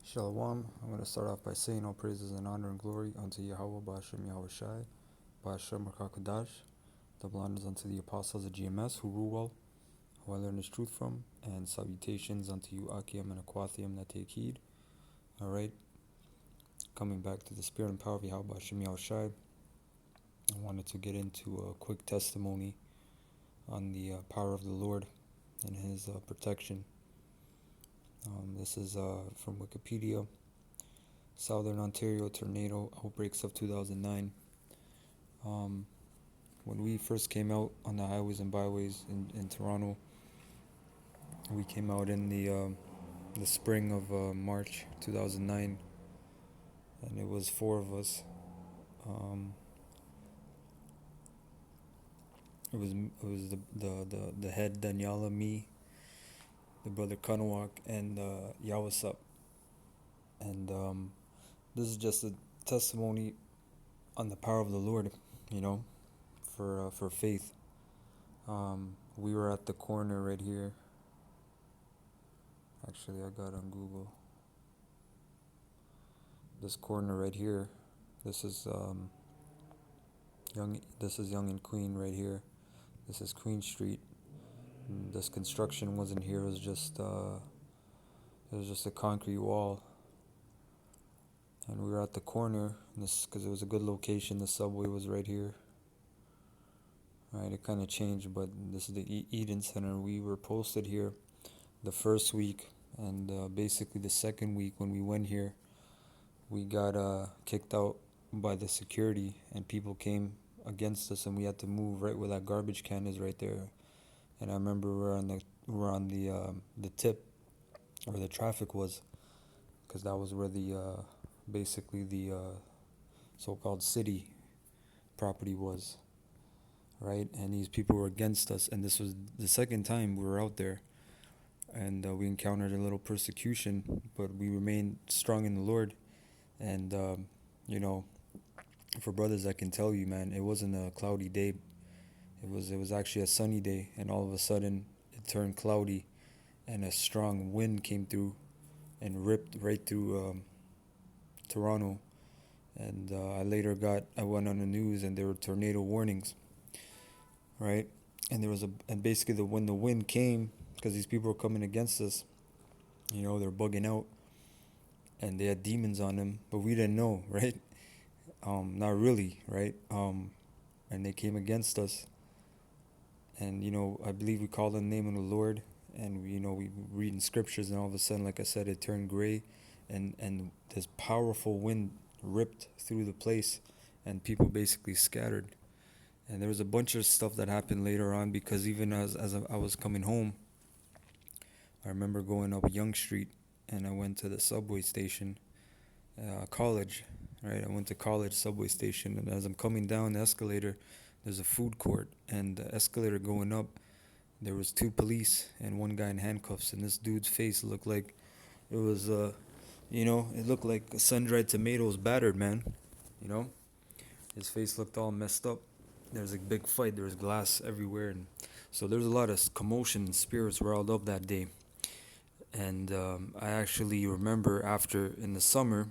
Shalom. I'm going to start off by saying all praises and honor and glory unto Yahweh, Ba'ashem Yahweh Shai, Ba'ashem Rakakadash. Double honors unto the apostles of GMS who rule well, who I learn His truth from, and salutations unto you, Akim and Aquathium, that take heed. Alright, coming back to the spirit and power of Yahweh, Ba'ashem Yahweh Shai, I wanted to get into a quick testimony on the power of the Lord and His protection. This is from Wikipedia. Southern Ontario tornado outbreaks of 2009. When we first came out on the highways and byways in Toronto, we came out in the spring of March 2009, and it was four of us. It was the head Daniela, me, the brother Kanawak, and Yawasap. And this is just a testimony on the power of the Lord, for faith. We were at the corner right here. Actually, I got on Google. This corner right here. This is Young. This is Young and Queen right here. This is Queen Street. This construction wasn't here. It was just a concrete wall. And we were at the corner. This because it was a good location. The subway was right here. Right, it kind of changed, but this is the Eden Center. We were posted here the first week, and basically the second week when we went here, we got kicked out by the security, and people came against us, and we had to move right where that garbage can is right there. And I remember we're on the tip where the traffic was, because that was where the basically the so-called city property was. Right, and these people were against us, and this was the second time we were out there, and we encountered a little persecution, but we remained strong in the Lord. And for brothers, I can tell you, man, it wasn't a cloudy day. It was actually a sunny day, and all of a sudden it turned cloudy, and a strong wind came through, and ripped right through Toronto. And I went on the news, and there were tornado warnings. Right, and basically when the wind came, because these people were coming against us, they're bugging out, and they had demons on them, but we didn't know, right? Not really, right? And they came against us, and I believe we called on the name of the Lord, and we reading scriptures, and all of a sudden, like I said, it turned gray, and this powerful wind ripped through the place, and people basically scattered. And there was a bunch of stuff that happened later on, because even as I was coming home, I remember going up Yonge Street, and I went to the subway station, college, right? I went to college subway station, and as I'm coming down the escalator, there's a food court, and the escalator going up, there was two police and one guy in handcuffs, and this dude's face looked like it was, it looked like sun-dried tomatoes battered, man. His face looked all messed up. There was a big fight. There was glass everywhere, and so there was a lot of commotion, and spirits riled up that day. And I actually remember after in the summer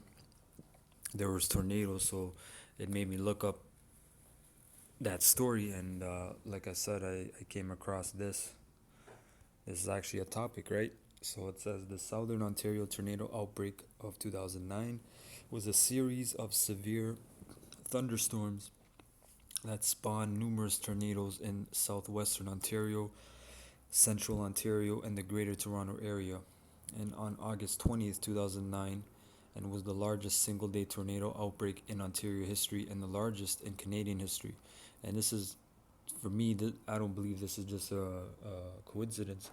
there was tornadoes, so it made me look up that story. And like I said, I came across this. This is actually a topic, right? So it says the Southern Ontario tornado outbreak of 2009 was a series of severe thunderstorms that spawned numerous tornadoes in southwestern Ontario, central Ontario, and the Greater Toronto Area. And on August 20th, 2009, and was the largest single-day tornado outbreak in Ontario history and the largest in Canadian history. And this is, for me, I don't believe this is just a coincidence.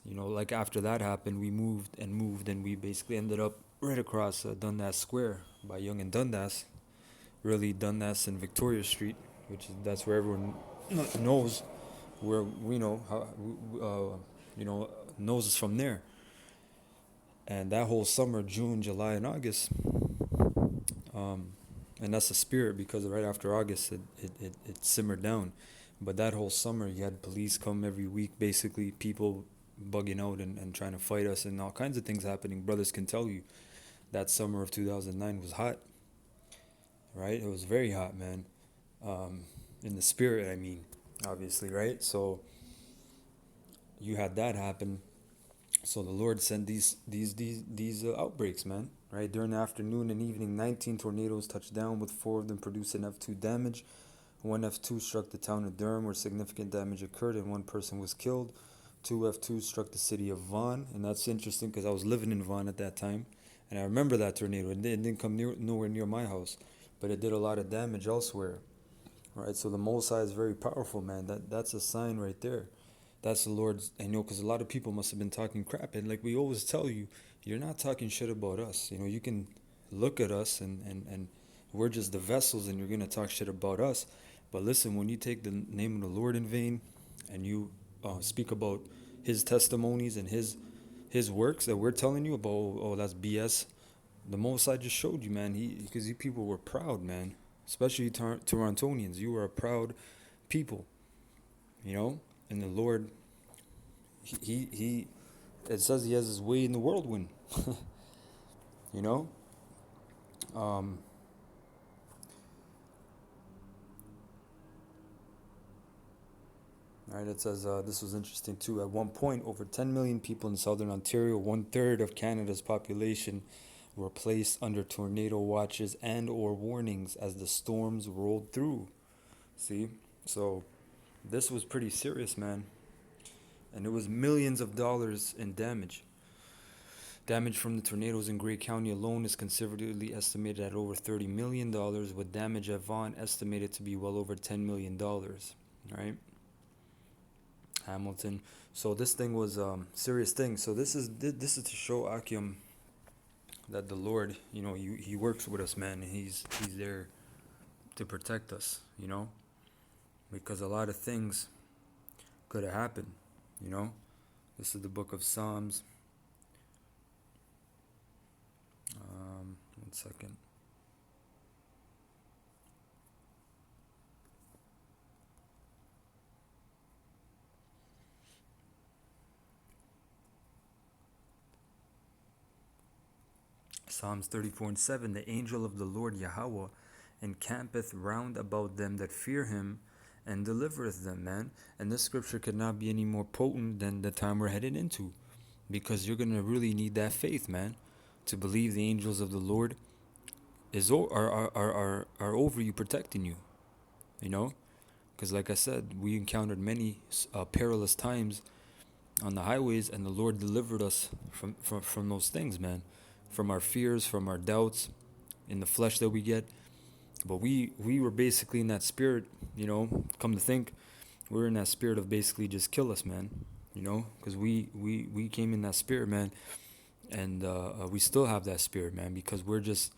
Like after that happened, we moved, and we basically ended up right across Dundas Square by Yonge and Dundas. Really, Dundas and Victoria Street, that's where everyone knows, where we know how knows us from there. And that whole summer, June, July, and August, and that's the spirit, because right after August it simmered down. But that whole summer, you had police come every week. Basically, people bugging out and trying to fight us, and all kinds of things happening. Brothers can tell you that summer of 2009 was hot, right? It was very hot, man. Um, in the spirit, I mean, obviously, right? So you had that happen. So the Lord sent these outbreaks, man. Right during the afternoon and evening, 19 tornadoes touched down, with 4 of them producing F2 damage. One F2 struck the town of Durham, where significant damage occurred and 1 person was killed. 2 F2s struck the city of Vaughan, and that's interesting because I was living in Vaughan at that time, and I remember that tornado. It didn't come nowhere near my house, but it did a lot of damage elsewhere. Right, so the Mosai is very powerful, man. That's a sign right there. That's the Lord's. I know, because a lot of people must have been talking crap, and like we always tell you, you're not talking shit about us. You can look at us and we're just the vessels, and you're gonna talk shit about us. But listen, when you take the name of the Lord in vain, and you speak about His testimonies and His works that we're telling you about, oh, that's BS. The Most High just showed you, man. Because you people were proud, man. Especially Torontonians, you were a proud people, And the Lord, he it says He has His way in the whirlwind, you know. Um, Right, it says this was interesting too. At one point, over 10 million people in southern Ontario, 1/3 of Canada's population, were placed under tornado watches and/or warnings as the storms rolled through. See, so this was pretty serious, man, and it was millions of dollars in damage. Damage from the tornadoes in Grey County alone is conservatively estimated at over $30 million, with damage at Vaughan estimated to be well over $10 million. Right? Hamilton. So this thing was serious thing. So this is to show Akim that the Lord, he works with us, man. And he's there to protect us, because a lot of things could have happened, This is the book of Psalms. 1 second. Psalms 34:7. The angel of the Lord Yahweh encampeth round about them that fear Him, and delivereth them, man. And this scripture could not be any more potent than the time we're headed into, because you're gonna really need that faith, man, to believe the angels of the Lord are over you, protecting you, because like I said, we encountered many perilous times on the highways, and the Lord delivered us from those things, man, from our fears, from our doubts in the flesh that we get. But we were basically in that spirit, come to think, we're in that spirit of basically just kill us, man, because we came in that spirit, man, and we still have that spirit, man, because we're just,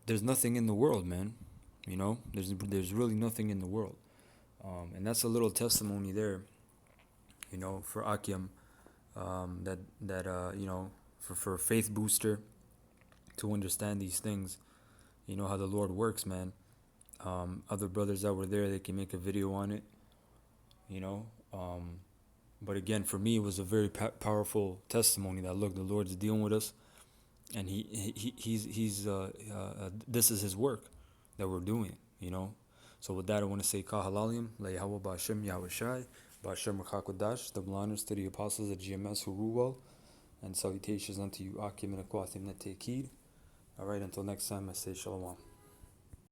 there's nothing in the world, man, there's really nothing in the world, and that's a little testimony there, for Akim, for faith booster, to understand these things, how the Lord works, man. Other brothers that were there, they can make a video on it, but again, for me, it was a very powerful testimony that, look, the Lord's dealing with us, and he's this is His work that we're doing, So with that, I want to say Kahalalim, Layhawa Ba'ashem Yahushai, Ba'ashem Rakakodash, double honors to the apostles at GMS who rule well, and salutations unto you, Akim and Akwathim Netekid. Alright, until next time, I say Shalom.